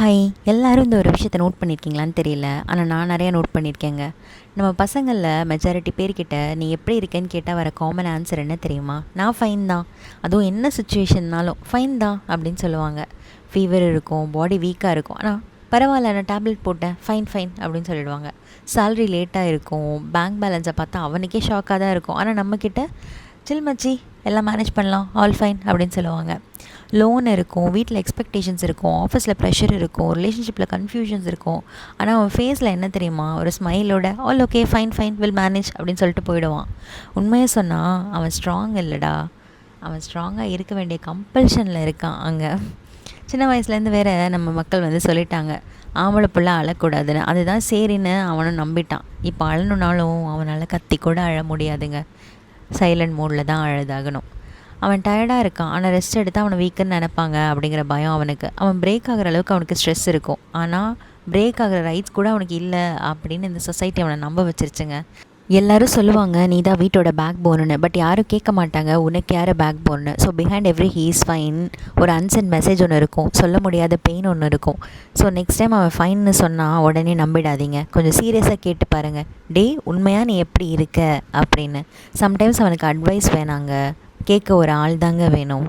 Hi. எல்லாரும் இந்த ஒரு விஷயத்த நோட் பண்ணியிருக்கீங்களான்னு தெரியல. ஆனால் நான் நிறையா நோட் பண்ணியிருக்கேங்க. நம்ம பசங்களில் மெஜாரிட்டி பேர்கிட்ட நீ எப்படி இருக்கேன்னு கேட்டால் வர காமன் ஆன்சர் என்ன தெரியுமா? நான் ஃபைன் தான். அதுவும் என்ன சுச்சுவேஷன்னாலும் ஃபைன் தான் அப்படின்னு சொல்லுவாங்க. ஃபீவர் இருக்கும், பாடி வீக்காக இருக்கும், ஆனால் பரவாயில்ல நான் டேப்லெட் போட்டேன், ஃபைன் ஃபைன் அப்படின்னு சொல்லிடுவாங்க. சேலரி லேட்டாக இருக்கும், பேங்க் பேலன்ஸை பார்த்தா அவனுக்கே ஷாக்காக தான் இருக்கும், ஆனால் நம்மக்கிட்ட சில் மச்சி எல்லாம் மேனேஜ் பண்ணலாம், ஆல் ஃபைன் அப்படின்னு சொல்லுவாங்க. லோன் இருக்கும், வீட்டில் எக்ஸ்பெக்டேஷன்ஸ் இருக்கும், ஆஃபீஸில் ப்ரெஷர் இருக்கும், ரிலேஷன்ஷிப்பில் கன்ஃபியூஷன்ஸ் இருக்கும். ஆனால் அவன் ஃபேஸில் என்ன தெரியுமா, ஒரு ஸ்மைலோட all okay fine fine will manage அப்படின்னு சொல்லிட்டு போயிடுவான். உண்மையை சொன்னால் அவன் ஸ்ட்ராங் இல்லைடா, அவன் ஸ்ட்ராங்காக இருக்க வேண்டிய கம்பல்ஷனில் இருக்கான். அங்கே சின்ன வயசுலேருந்து வேறு நம்ம மக்கள் சொல்லிட்டாங்க, ஆம்பளை பிள்ளை அழக்கூடாதுன்னு. அதுதான் சரின்னு அவனும் நம்பிட்டான். இப்போ அழணுனாலும் அவனால் கத்தி கூட அழ முடியாதுங்க. சைலண்ட் மோடில் தான் அழுதாகணும். அவன் டயர்டாக இருக்கான், ஆனால் ரெஸ்ட் எடுத்தால் அவனை வீக்குன்னு நினைப்பாங்க அப்படிங்கிற பயம் அவனுக்கு. அவன் பிரேக் ஆகிற அளவுக்கு அவனுக்கு ஸ்ட்ரெஸ் இருக்கும், ஆனால் பிரேக் ஆகிற ரைட்ஸ் கூட அவனுக்கு இல்லை அப்படின்னு இந்த சொசைட்டி அவனை நம்ப வச்சிருச்சுங்க. எல்லோரும் சொல்லுவாங்க நீ தான் வீட்டோட பேக் போன்னு, பட் யாரும் கேட்க மாட்டாங்க உனக்கு யார் பேக் போன்னு. So behind every he is fine ஒரு அன்சென்ட் மெசேஜ் ஒன்று இருக்கும், சொல்ல முடியாத பெயின் ஒன்று இருக்கும். ஸோ நெக்ஸ்ட் டைம் அவன் ஃபைன்னு சொன்னால் உடனே நம்பிடாதீங்க, கொஞ்சம் சீரியஸாக கேட்டு பாருங்கள். டே உண்மையாக நீ எப்படி இருக்க அப்படின்னு. சம்டைம்ஸ் அவனுக்கு அட்வைஸ் வேணாங்க, கேட்க ஒரு ஆள் தாங்க வேணும்.